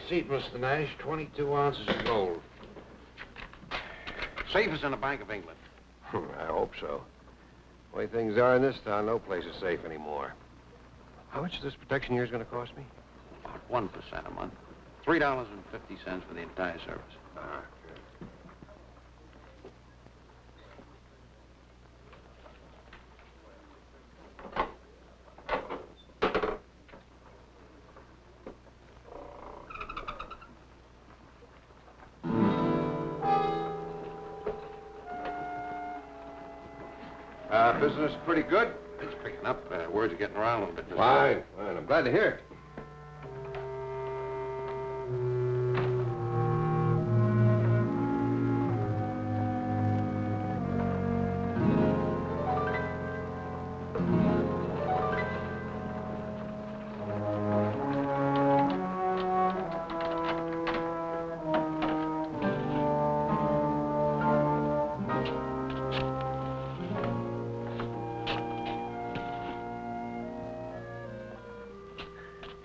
receipt, Mr. Nash. 22 ounces of gold. Safe is in the Bank of England. I hope so. The way things are in this town, no place is safe anymore. How much is this protection yours going to cost me? About 1% a month. $3.50 for the entire service. Ah, Business pretty good. It's picking up. Words are getting around a little bit. fine. I'm glad to hear it.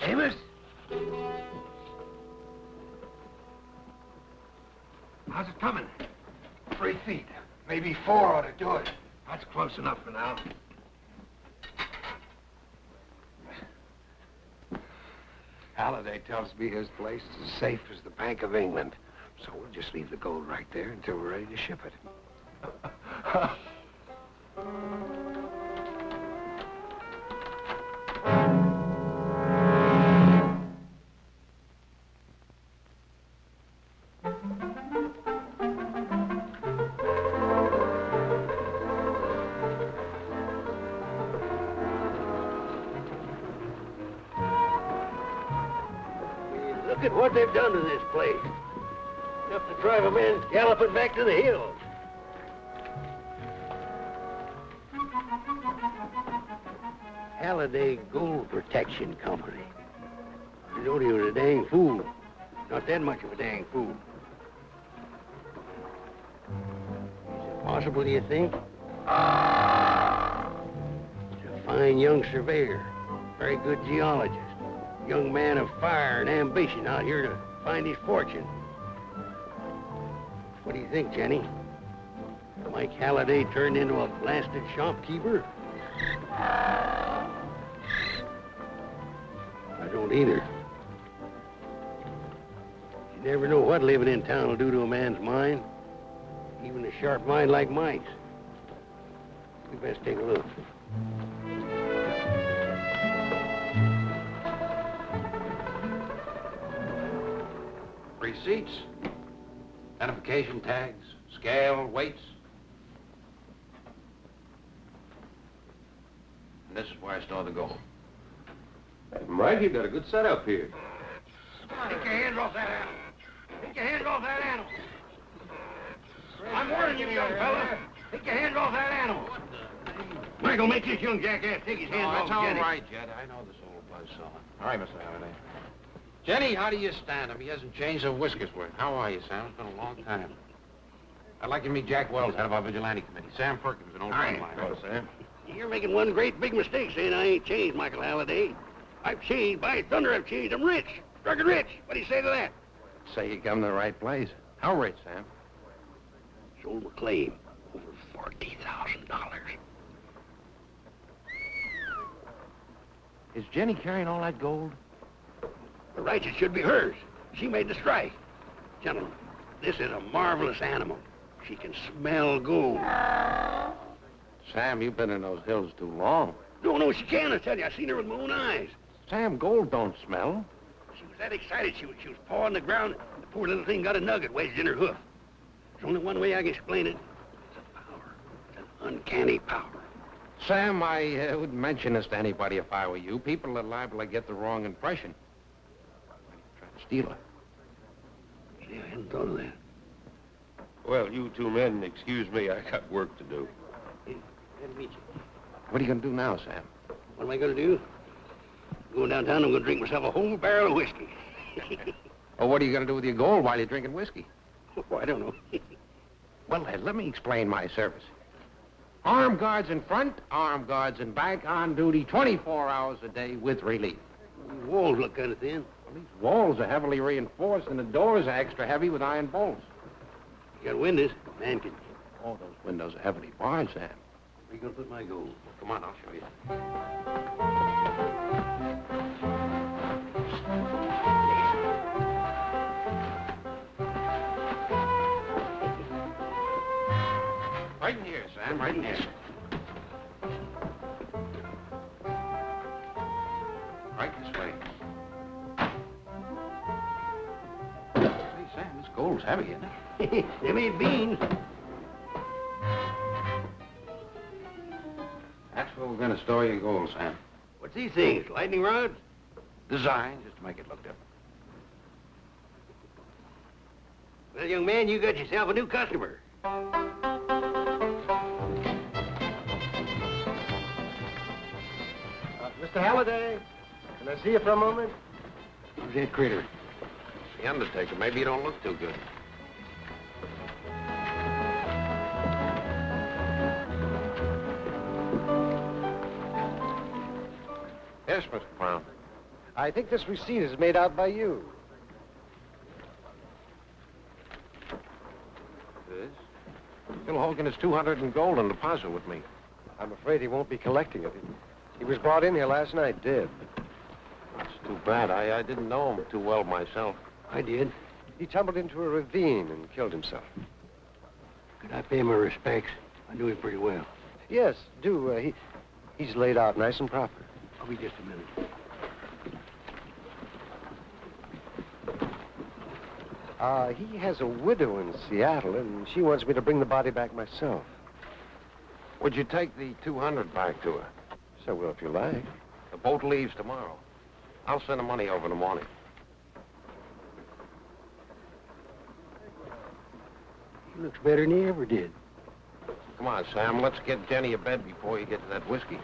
Amos? How's it coming? 3 feet. Maybe 4 ought to do it. That's close enough for now. Halliday tells me his place is as safe as the Bank of England. So we'll just leave the gold right there until we're ready to ship it. Look at what they've done to this place. Enough to drive a man galloping back to the hills. Halliday Gold Protection Company. You know he was a dang fool. Not that much of a dang fool. Is it possible, do you think? He's a fine young surveyor, very good geologist. Young man of fire and ambition out here to find his fortune. What do you think, Jenny? Mike Halliday turned into a blasted shopkeeper? I don't either. You never know what living in town will do to a man's mind. Even a sharp mind like Mike's. We best take a look. Receipts, identification tags, scale, weights. And this is where I store the gold. Mike, you've got a good setup here. Take your hands off that animal. Take your hands off that animal. I'm warning you, young fella. Take your hands off that animal. Michael, make this young jackass take his hands off That's all Jenny. right, Jed. I know this old buzzsaw. All right, Mr. Halliday. Jenny, how do you stand him? He hasn't changed a whisker's worth. How are you, Sam? It's been a long time. I'd like to meet Jack Wells, head of our vigilante committee. Sam Perkins, an old friend of mine. Hello, Sam. You're making one great big mistake saying I ain't changed, Michael Halliday. I've changed. By thunder, I've changed. I'm rich. Drunken rich. What do you say to that? Say you come to the right place. How rich, Sam? Sold McLean over $40,000. Is Jenny carrying all that gold? The rights, it should be hers. She made the strike. Gentlemen, this is a marvelous animal. She can smell gold. Sam, you've been in those hills too long. No, she can, I tell you. I seen her with my own eyes. Sam, gold don't smell. She was that excited. She was pawing the ground. The poor little thing got a nugget wedged in her hoof. There's only one way I can explain it. It's a power. It's an uncanny power. Sam, I wouldn't mention this to anybody if I were you. People are liable to get the wrong impression. Try to steal her. Yeah, I hadn't thought of that. Well, you two men, excuse me. I got work to do. Hey, glad to meet you. What are you going to do now, Sam? What am I going to do? Going downtown, I'm going to drink myself a whole barrel of whiskey. Oh, what are you going to do with your gold while you're drinking whiskey? Oh, I don't know. Well, let me explain my service. Armed guards in front, armed guards in back, on duty 24 hours a day with relief. The walls look kind of thin. Well, these walls are heavily reinforced, and the doors are extra heavy with iron bolts. You got windows. Man can... All those windows are heavily barred, Sam. Where you gonna put my gold? Come on, I'll show you. Right in here, Sam, right in here. Right this way. Say, Sam, this gold's heavy, isn't it? Them ain't beans. That's where we're going to store your gold, Sam. What's these things? Lightning rods? Design, just to make it look different. Well, young man, you got yourself a new customer. Mr. Halliday, can I see you for a moment? Who's that critter? The undertaker. Maybe you don't look too good. Yes, Mr. Brown. I think this receipt is made out by you. This? Bill Hogan has 200 in gold on deposit with me. I'm afraid he won't be collecting it. He was brought in here last night, dead. That's too bad. I didn't know him too well myself. I did. He tumbled into a ravine and killed himself. Could I pay my respects? I knew him pretty well. Yes, do. He's laid out nice and proper. I'll be just a minute. He has a widow in Seattle, and she wants me to bring the body back myself. Would you take the 200 back to her? So, well, if you like. The boat leaves tomorrow. I'll send the money over in the morning. He looks better than he ever did. Come on, Sam. Let's get Jenny a bed before you get to that whiskey.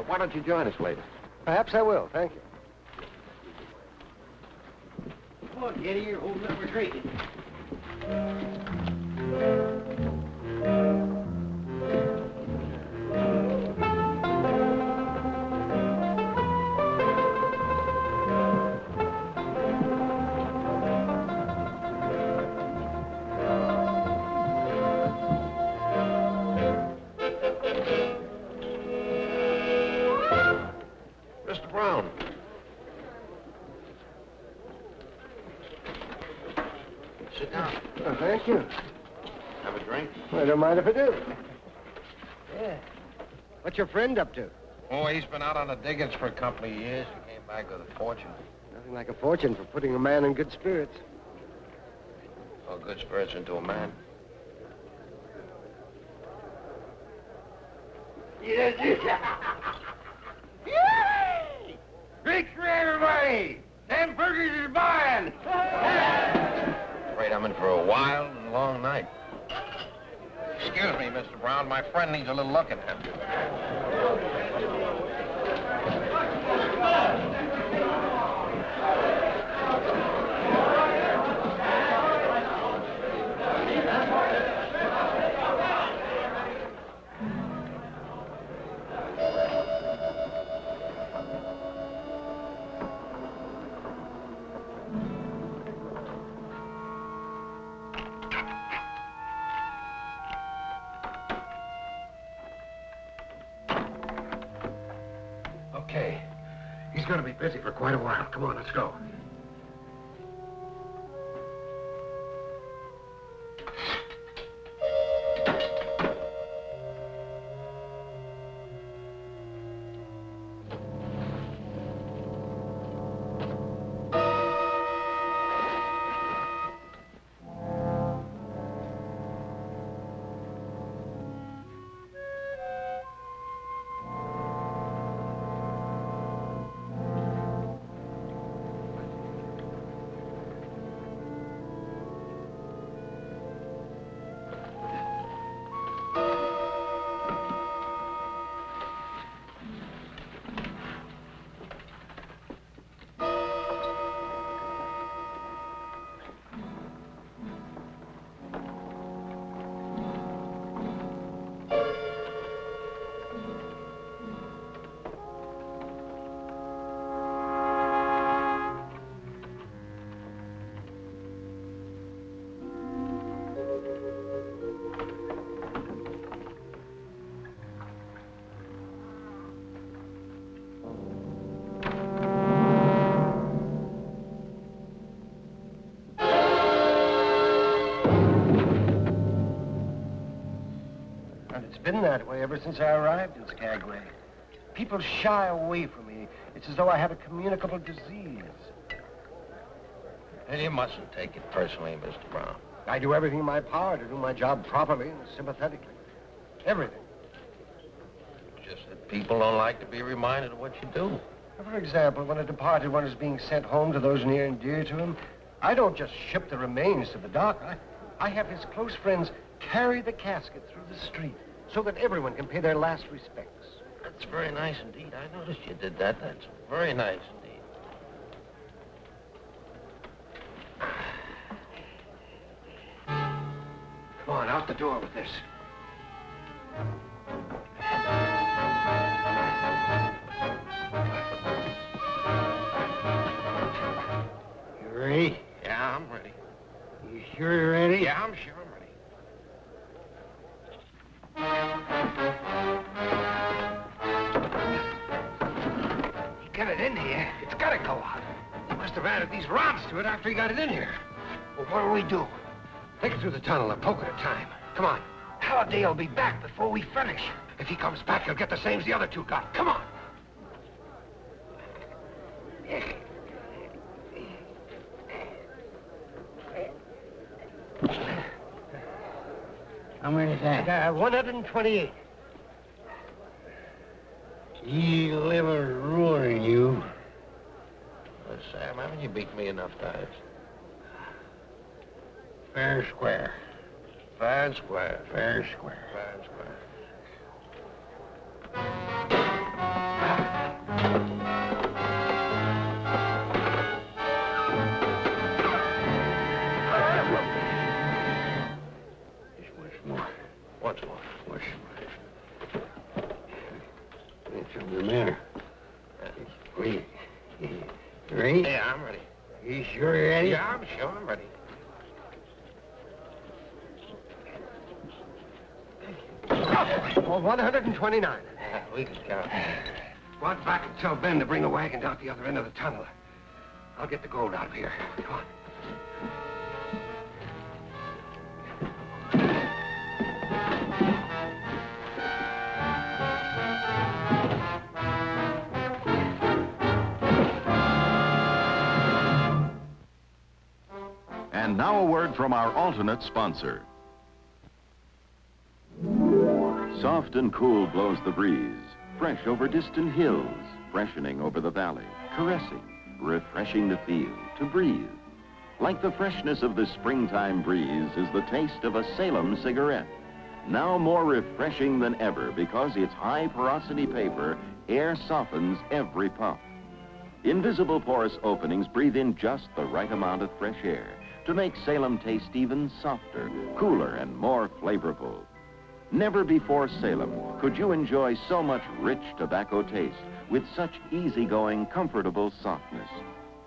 Why don't you join us later? Perhaps I will. Thank you. Come on, Jenny, you're holding up our drinking. Mr. Brown. Sit down. Oh, thank you. Have a drink? I don't mind if I do. Yeah. What's your friend up to? Oh, he's been out on the diggings for a couple of years. He came back with a fortune. Nothing like a fortune for putting a man in good spirits. Oh, good spirits into a man. Yes, Yay! Drinks for everybody! Them burgers is buying! Afraid I'm in for a wild and long night. Excuse me, Mr. Brown. My friend needs a little looking at. Okay. He's gonna be busy for quite a while. Come on, let's go. It's been that way ever since I arrived in Skagway. People shy away from me. It's as though I have a communicable disease. And you mustn't take it personally, Mr. Brown. I do everything in my power to do my job properly and sympathetically. Everything. Just that people don't like to be reminded of what you do. For example, when a departed one is being sent home to those near and dear to him, I don't just ship the remains to the dock. I have his close friends carry the casket through the street so that everyone can pay their last respects. That's very nice indeed. I noticed you did that. That's very nice indeed. Come on, out the door with this. You ready? Yeah, I'm ready. You sure you're ready? Yeah, I'm sure I'm ready. He got it in here. It's got to go out. He must have added these rods to it after he got it in here. Well, what do we do? Take it through the tunnel, a poke at a time. Come on. Halliday will be back before we finish. If he comes back, he'll get the same as the other two got. Come on. How many is that? 128. You liver ruin you. Sam, haven't you beat me enough times? Fair and square. Fair and square. Fair and square. Fair and square. Just once more. Once more. Once more. It's the matter. Wait. Ready? Yeah, I'm ready. You sure you're ready? Yeah, I'm sure I'm ready. Oh, 129. We can count. Go out back and tell Ben to bring the wagon down the other end of the tunnel. I'll get the gold out of here. Come on. And now a word from our alternate sponsor. Soft and cool blows the breeze, fresh over distant hills, freshening over the valley, caressing, refreshing to feel, to breathe. Like the freshness of the springtime breeze is the taste of a Salem cigarette. Now more refreshing than ever because its high porosity paper air softens every puff. Invisible porous openings breathe in just the right amount of fresh air to make Salem taste even softer, cooler, and more flavorful. Never before Salem could you enjoy so much rich tobacco taste with such easygoing, comfortable softness.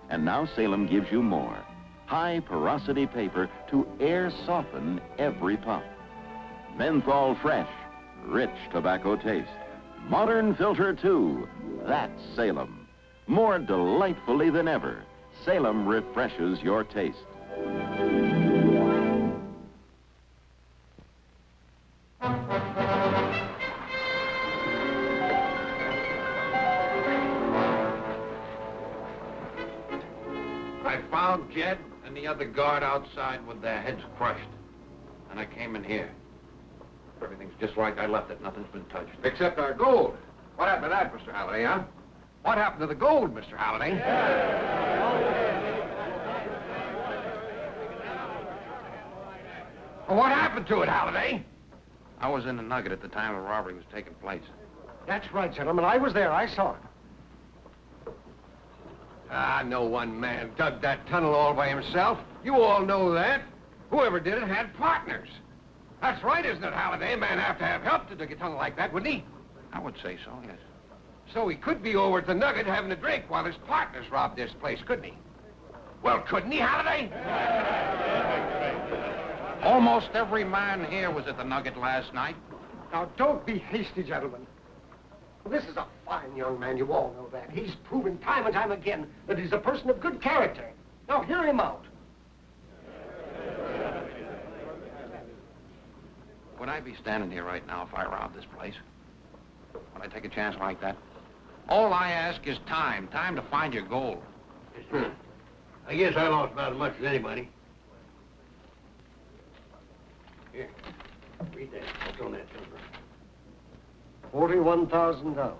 And now Salem gives you more. High porosity paper to air soften every puff. Menthol fresh, rich tobacco taste. Modern filter too. That's Salem. More delightfully than ever, Salem refreshes your taste. I found Jed and the other guard outside with their heads crushed. And I came in here. Everything's just like I left it. Nothing's been touched. Except our gold. What happened to that, Mr. Halliday, huh? What happened to the gold, Mr. Halliday? Well, what happened to it, Halliday? I was in the Nugget at the time the robbery was taking place. That's right, gentlemen. I was there. I saw it. Ah, no one man dug that tunnel all by himself. You all know that. Whoever did it had partners. That's right, isn't it, Halliday? A man have to have help to dig a tunnel like that, wouldn't he? I would say so, yes. So he could be over at the Nugget having a drink while his partners robbed this place, couldn't he? Well, couldn't he, Halliday? Almost every man here was at the Nugget last night. Now, don't be hasty, gentlemen. This is a fine young man, you all know that. He's proven time and time again that he's a person of good character. Now, hear him out. Would I be standing here right now if I robbed this place? Would I take a chance like that? All I ask is time. Time to find your gold. I guess I lost about as much as anybody. Here, read that. What's on that number? $41,000.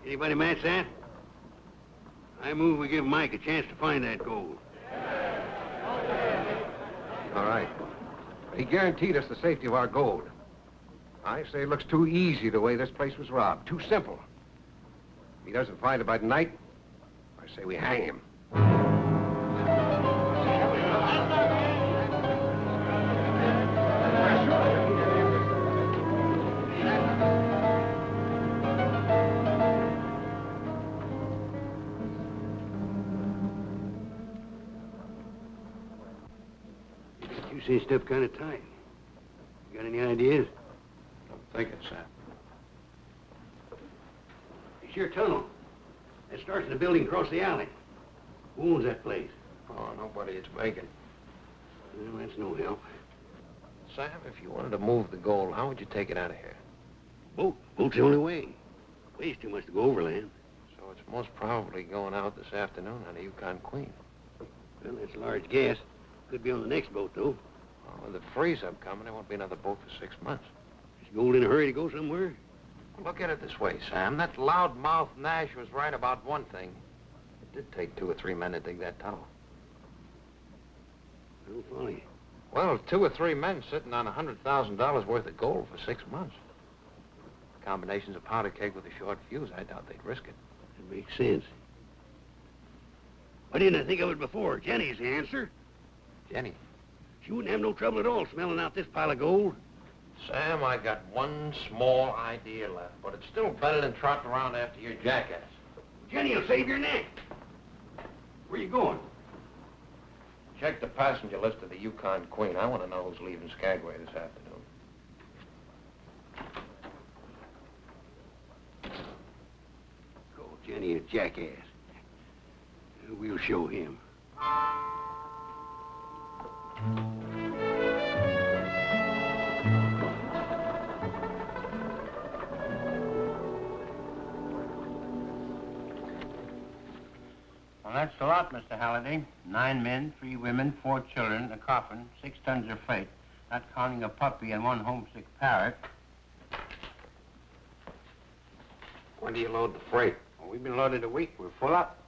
Anybody match that? I move we give Mike a chance to find that gold. All right. He guaranteed us the safety of our gold. I say it looks too easy the way this place was robbed. Too simple. If he doesn't find it by tonight, I say we hang him. You cinched up kind of tight. You got any ideas? I'm thinking, Sam. It's your tunnel. It starts in the building across the alley. Who owns that place? Oh, nobody. It's vacant. Well, that's no help. Sam, if you wanted to move the gold, how would you take it out of here? Boat. Boat's the only way. Weighs too much to go overland. So it's most probably going out this afternoon on the Yukon Queen. Well, that's a large guess. Could be on the next boat, though. Well, with the freeze-up coming, there won't be another boat for 6 months. Is gold in a hurry to go somewhere? Well, look at it this way, Sam. That loudmouth Nash was right about one thing. It did take 2 or 3 men to dig that tunnel. I don't follow you. Well, 2 or 3 men sitting on $100,000 worth of gold for 6 months. Combinations of powder keg with a short fuse, I doubt they'd risk it. That makes sense. Why didn't I think of it before? Jenny's the answer. Jenny. She wouldn't have no trouble at all smelling out this pile of gold. Sam, I got one small idea left, but it's still better than trotting around after your jackass. Jenny will save your neck. Where you going? Check the passenger list of the Yukon Queen. I want to know who's leaving Skagway this afternoon. Call Jenny a jackass. We'll show him. Well, that's a lot, Mr. Halliday. 9 men, 3 women, 4 children, a coffin, 6 tons of freight, not counting a puppy and 1 homesick parrot. When do you load the freight? Well, we've been loaded a week. We're full up.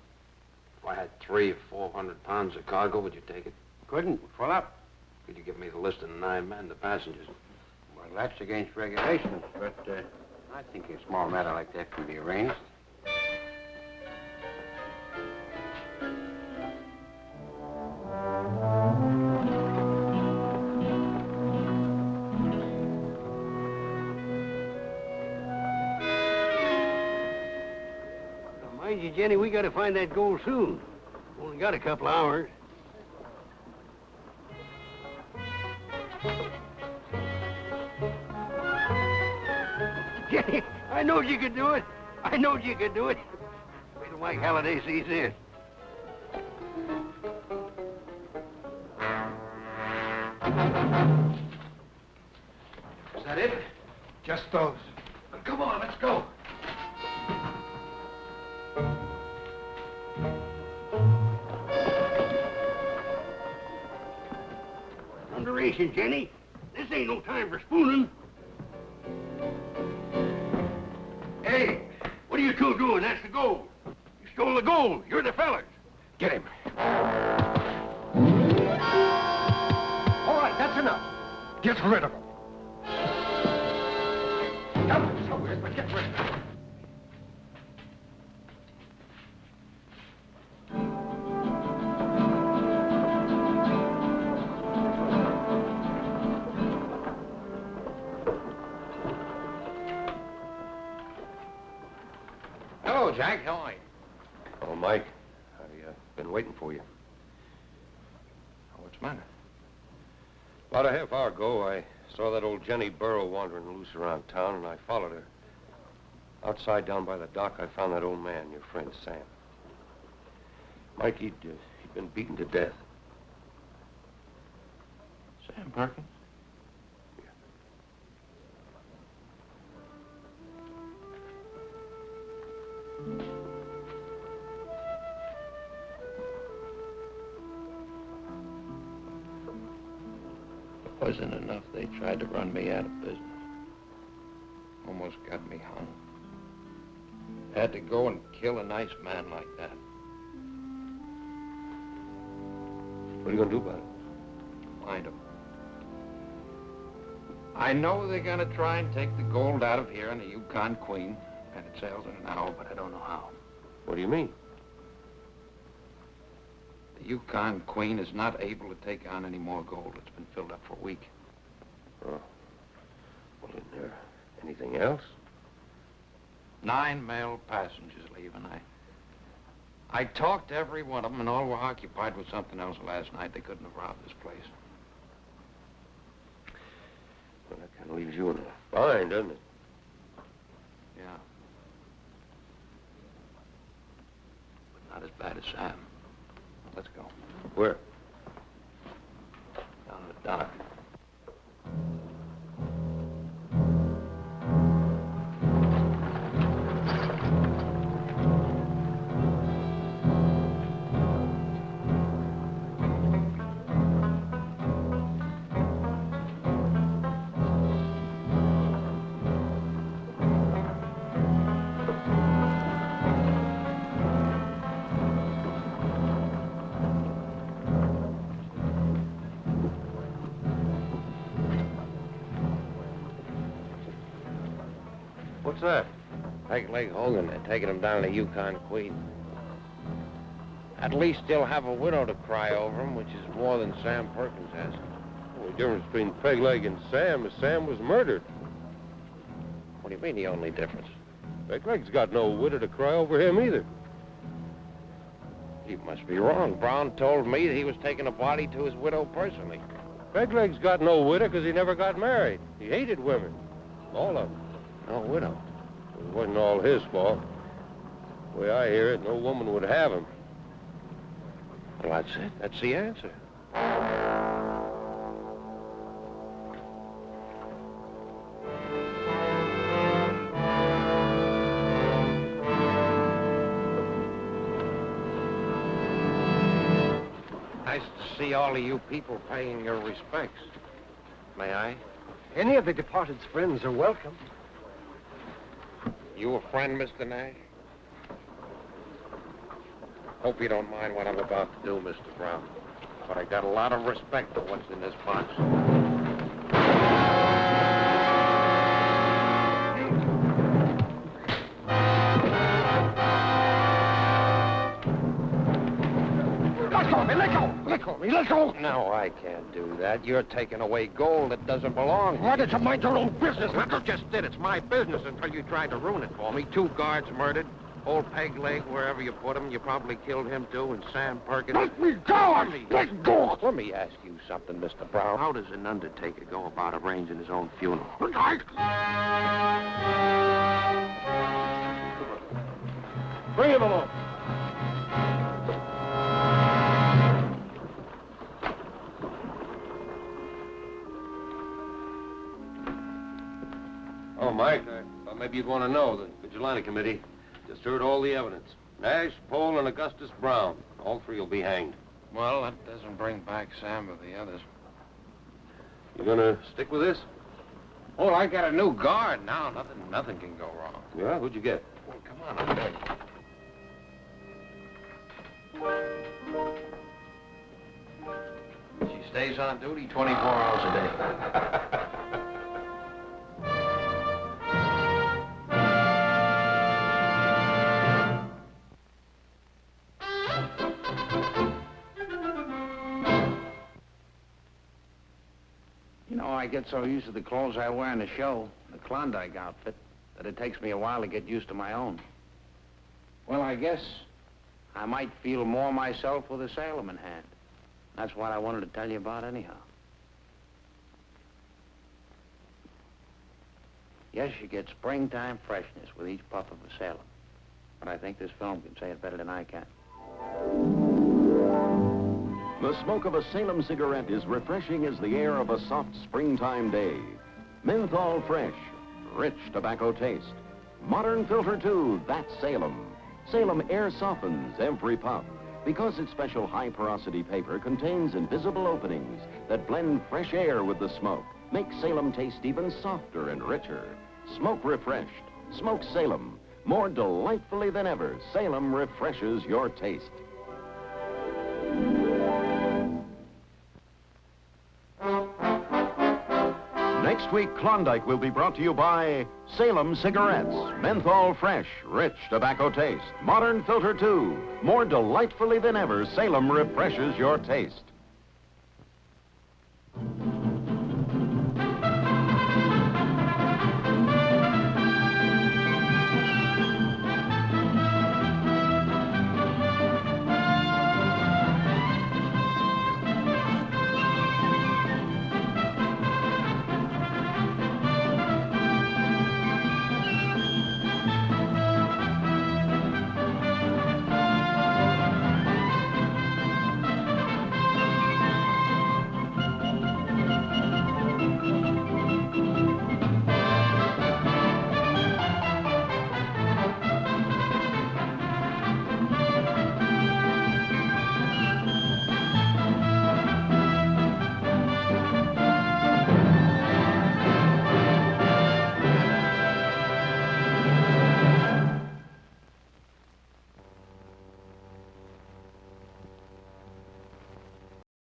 If I had 300 or 400 pounds of cargo, would you take it? Couldn't. We're full up. Could you give me the list of the 9 men, the passengers? Well, that's against regulations, but I think a small matter like that can be arranged. Mind you, Jenny, we gotta find that gold soon. Only got a couple hours. Jenny, I knowed you could do it. I knowed you could do it. Wait till Mike Halliday sees this. Is that it? Just those. Come on, let's go. Underration, Jenny. This ain't no time for spooning. Hey, what are you two doing? That's the gold. You stole the gold. You're the fellers. Get him. All right, that's enough. Get rid of him. Come, so it, but get rid of him. Hello, Jack. How are you? Oh, Mike, I've been waiting for you. What's the matter? About a half hour ago, I saw that old Jenny Burrow wandering loose around town, and I followed her. Outside down by the dock, I found that old man, your friend Sam. Mike, he'd been beaten to death. Sam Perkins? Wasn't enough. They tried to run me out of business. Almost got me hung. Had to go and kill a nice man like that. What are you going to do about it? Find him. I know they're going to try and take the gold out of here in the Yukon Queen, and it sails in an hour, but I don't know how. What do you mean? The Yukon Queen is not able to take on any more gold. It's been filled up for a week. Oh. Well, isn't there anything else? 9 male passengers leaving. I talked to every one of them, and all were occupied with something else last night. They couldn't have robbed this place. Well, that kind of leaves you in a bind, doesn't it? Yeah. But not as bad as Sam. Let's go. Where? Down the dock. What's that? Peg Leg Hogan, they're taking him down to Yukon Queen. At least he'll have a widow to cry over him, which is more than Sam Perkins has. Well, the difference between Peg Leg and Sam is Sam was murdered. What do you mean, the only difference? Peg Leg's got no widow to cry over him either. You must be wrong. Brown told me that he was taking a body to his widow personally. Peg Leg's got no widow because he never got married. He hated women. All of them. No widow. It wasn't all his fault. The way I hear it, no woman would have him. Well, that's it. That's the answer. Nice to see all of you people paying your respects. May I? Any of the departed's friends are welcome. You a friend, Mr. Nash? Hope you don't mind what I'm about to do, Mr. Brown. But I got a lot of respect for what's in this box. Let go of me, let go! Let go of me, let go! No, I can't do that. You're taking away gold that doesn't belong. Why don't you mind your own business? Well, you just did. It's my business until you tried to ruin it for me. 2 guards murdered. Old Peg Leg, wherever you put him, you probably killed him, too, and Sam Perkins. Let me go! Let go! Let me ask you something, Mr. Brown. How does an undertaker go about arranging his own funeral? Bring him along. Oh, Mike, I thought maybe you'd want to know. The Vigilante Committee just heard all the evidence. Nash, Pohl, and Augustus Brown. All 3 will be hanged. Well, that doesn't bring back Sam or the others. You gonna stick with this? Oh, I got a new guard now. Nothing can go wrong. Yeah? Who'd you get? Well, come on, I'll tell you. She stays on duty 24 hours a day. You know, I get so used to the clothes I wear in the show, the Klondike outfit, that it takes me a while to get used to my own. Well, I guess I might feel more myself with a Salem in hand. That's what I wanted to tell you about anyhow. Yes, you get springtime freshness with each puff of a Salem. But I think this film can say it better than I can. The smoke of a Salem cigarette is refreshing as the air of a soft springtime day. Menthol fresh, rich tobacco taste. Modern filter too, that's Salem. Salem air softens every puff. because its special high-porosity paper contains invisible openings that blend fresh air with the smoke, make Salem taste even softer and richer. Smoke refreshed. Smoke Salem. More delightfully than ever, Salem refreshes your taste. Next week, Klondike will be brought to you by Salem Cigarettes. Menthol fresh, rich tobacco taste. Modern filter too. More delightfully than ever, Salem refreshes your taste.